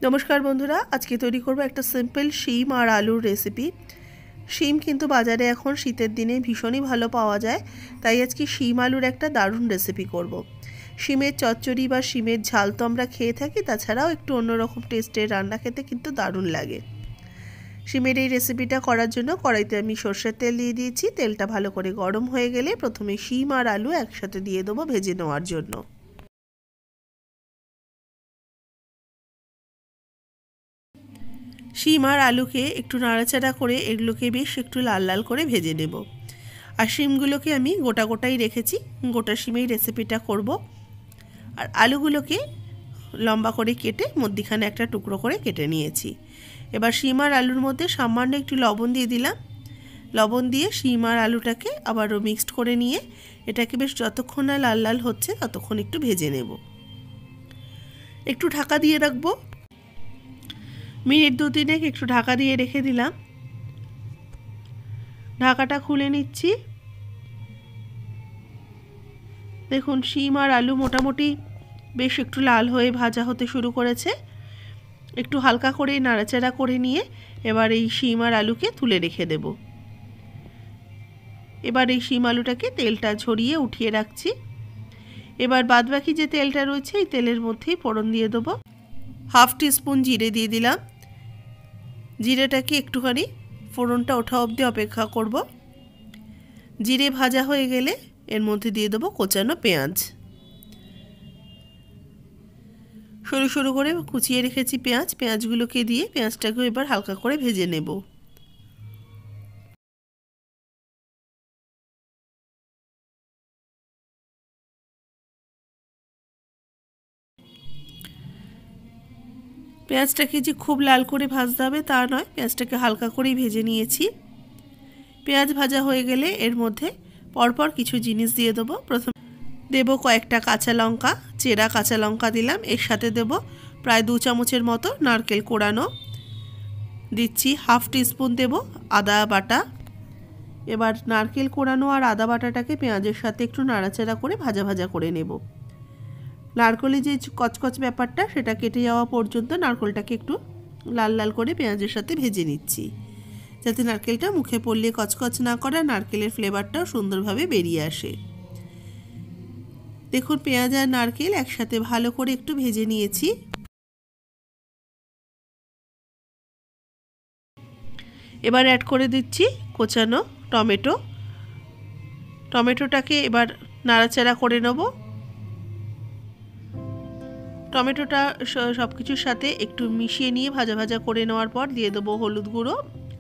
নমস্কার বন্ধুরা, আজকে তৈরি করব একটা সিম্পল শিম আর আলুর রেসিপি। শিম কিন্তু বাজারে এখন শীতের দিনে ভীষণই ভালো পাওয়া যায়, তাই আজকে শিম আলুর একটা দারুণ রেসিপি করব। শিমের চচ্চড়ি বা শিমের ঝাল তো আমরা খেয়ে থাকি, তাছাড়াও একটু অন্যরকম টেস্টের রান্না খেতে কিন্তু দারুণ লাগে। শিমের এই রেসিপিটা করার জন্য কড়াইতে আমি সর্ষের তেল দিয়ে দিয়েছি। তেলটা ভালো করে গরম হয়ে গেলে প্রথমে শিম আর আলু একসাথে দিয়ে দেবো ভেজে নেওয়ার জন্য। শিম আর আলুকে একটু নাড়াচাড়া করে এগুলোকে বেশ একটু লাল লাল করে ভেজে নেব। আর শিমগুলোকে আমি গোটা গোটাই রেখেছি, গোটা শিমেই রেসিপিটা করব। আর আলুগুলোকে লম্বা করে কেটে মধ্যিখানে একটা টুকরো করে কেটে নিয়েছি। এবার শিম আর আলুর মধ্যে সামান্য একটু লবণ দিয়ে দিলাম। লবণ দিয়ে শিম আর আলুটাকে আবারও মিক্সড করে নিয়ে এটাকে বেশ যতক্ষণ না লাল লাল হচ্ছে ততক্ষণ একটু ভেজে নেব। একটু ঢাকা দিয়ে রাখবো, মিনিট 2-3 একটু ঢাকা দিয়ে রেখে দিলাম। ঢাকাটা খুলে নিচ্ছি। দেখুন শিম আর আলু মোটামুটি বেশ একটু লাল হয়ে ভাজা হতে শুরু করেছে। একটু হালকা করে নাড়াচাড়া করে নিয়ে এবার এই শিম আর আলুকে তুলে রেখে দেব। এবার এই শিম আলুটাকে তেলটা ঝরিয়ে উঠিয়ে রাখছি। এবার বাদবাকি যে তেলটা রয়েছে এই তেলের মধ্যেই ফোড়ন দিয়ে দেবো। 1/2 টিস্পুন জিরে দিয়ে দিলাম। জিরেটাকে একটুখানি ফোড়নটা ওঠা অবধি অপেক্ষা করব। জিরে ভাজা হয়ে গেলে এর মধ্যে দিয়ে দেবো কোচানো পেঁয়াজ। সরু সরু করে কুচিয়ে রেখেছি পেঁয়াজগুলোকে দিয়ে পেঁয়াজটাকে এবার হালকা করে ভেজে নেব। পেঁয়াজটাকে যে খুব লাল করে ভাজতে হবে তা নয়, পেঁয়াজটাকে হালকা করেই ভেজে নিয়েছি। পেঁয়াজ ভাজা হয়ে গেলে এর মধ্যে পরপর কিছু জিনিস দিয়ে দেবো। প্রথম দেব কয়েকটা কাঁচা লঙ্কা, চেরা কাঁচা লঙ্কা দিলাম। এর সাথে দেব প্রায় 2 চামচের মতো নারকেল কোড়ানো। দিচ্ছি 1/2 টিস্পুন দেব আদা বাটা। এবার নারকেল কোড়ানো আর আদা বাটাটাকে পেঁয়াজের সাথে একটু নাড়াচাড়া করে ভাজা ভাজা করে নেব। নারকেলের যে কচকচ ব্যাপারটা সেটা কেটে যাওয়া পর্যন্ত নারকেলটাকে একটু লাল লাল করে পেঁয়াজের সাথে ভেজে নিচ্ছি, যাতে নারকেলটা মুখে পড়লে কচকচ না করে, নারকেলের ফ্লেভারটাও সুন্দরভাবে বেরিয়ে আসে। দেখুন পেঁয়াজ আর নারকেল একসাথে ভালো করে একটু ভেজে নিয়েছি। এবার অ্যাড করে দিচ্ছি কোচানো টমেটোটাকে এবার নাড়াচাড়া করে নেব। টমেটোটা সব কিছুর সাথে একটু মিশিয়ে নিয়ে ভাজা ভাজা করে নেওয়ার পর দিয়ে দেবো হলুদ গুঁড়ো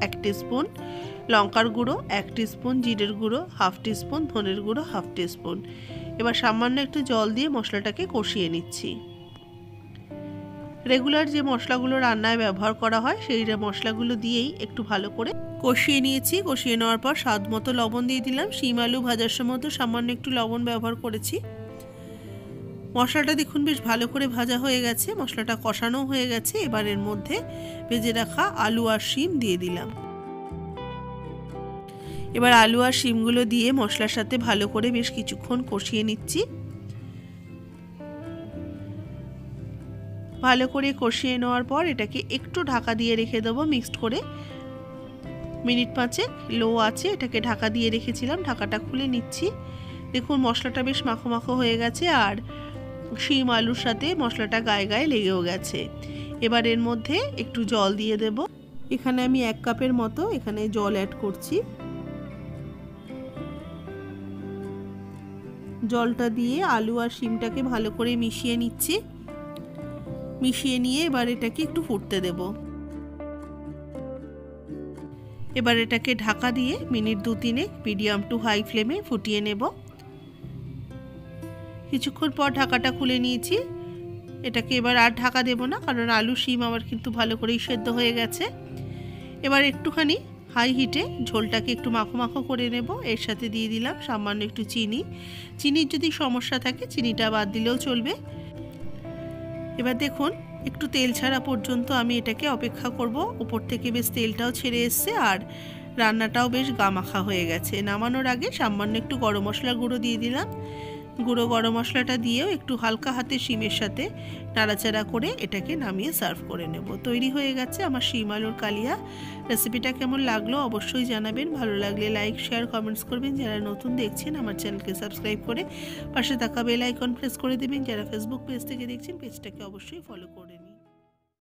1 টিস্পুন, লঙ্কার গুঁড়ো 1 টিস্পুন, জিরের গুঁড়ো 1/2 টিস্পুন, ধনের গুঁড়ো 1/2 টিস্পুন। এবার সামান্য একটু জল দিয়ে মশলাটাকে কষিয়ে নিচ্ছি। রেগুলার যে মশলাগুলো রান্নায় ব্যবহার করা হয় সেই মশলাগুলো দিয়েই একটু ভালো করে কষিয়ে নিয়েছি। কষিয়ে নেওয়ার পর স্বাদ মতো লবণ দিয়ে দিলাম। শিম আলু ভাজার সময় তো সামান্য একটু লবণ ব্যবহার করেছি। মশলাটা দেখুন বেশ ভালো করে ভাজা হয়ে গেছে, মশলাটা কষানো হয়ে গেছে। এবার এর মধ্যে ভেজে রাখা আলু আর শিম দিয়ে দিলাম। এবার আলু আর শিমগুলো দিয়ে মশলার সাথে ভালো করে বেশ কিছুক্ষণ কষিয়ে নিচ্ছি। ভালো করে কষিয়ে নেওয়ার পর এটাকে একটু ঢাকা দিয়ে রেখে দেবো মিক্সড করে। মিনিট 5 লো আছে এটাকে ঢাকা দিয়ে রেখেছিলাম। ঢাকাটা খুলে নিচ্ছি। দেখুন মশলাটা বেশ মাখো মাখো হয়ে গেছে আর শিম আলুর সাথে মশলাটা গায়ে গায়ে লেগেও গেছে। এবার এর মধ্যে একটু জল দিয়ে দেব। এখানে আমি 1 কাপের মতো এখানে জল অ্যাড করছি। জলটা দিয়ে আলু আর শিমটাকে ভালো করে মিশিয়ে নিচ্ছি। মিশিয়ে নিয়ে এবার এটাকে একটু ফুটতে দেব। এবার এটাকে ঢাকা দিয়ে মিনিট 2-3 মিডিয়াম টু হাই ফ্লেমে ফুটিয়ে নেব। কিছুক্ষণ পর ঢাকাটা খুলে নিয়েছি। এটাকে এবার আর ঢাকা দেব না, কারণ আলু শিম আমার কিন্তু ভালো করেই সেদ্ধ হয়ে গেছে। এবার একটুখানি হাই হিটে ঝোলটাকে একটু মাখো মাখো করে নেব। এর সাথে দিয়ে দিলাম সামান্য একটু চিনি। চিনির যদি সমস্যা থাকে চিনিটা বাদ দিলেও চলবে। এবার দেখুন একটু তেল ছাড়া পর্যন্ত আমি এটাকে অপেক্ষা করব। উপর থেকে বেশ তেলটাও ছেড়ে এসছে আর রান্নাটাও বেশ গামাখা হয়ে গেছে। নামানোর আগে সামান্য একটু গরম মশলা গুঁড়ো দিয়ে দিলাম, গুঁড়ো গরম মশলাটা দিয়েও একটু হালকা হাতে শিমের সাথে নাড়াচাড়া করে এটাকে নামিয়ে সার্ভ করে নেব। তৈরি হয়ে গেছে আমার শিম আলুর কালিয়া। রেসিপিটা কেমন লাগলো অবশ্যই জানাবেন। ভালো লাগলে লাইক, শেয়ার, কমেন্টস করবেন। যারা নতুন দেখছেন আমার চ্যানেলকে সাবস্ক্রাইব করে পাশে থাকা বেল আইকন প্রেস করে দেবেন। যারা ফেসবুক পেজ থেকে দেখছেন পেজটাকে অবশ্যই ফলো করবেন।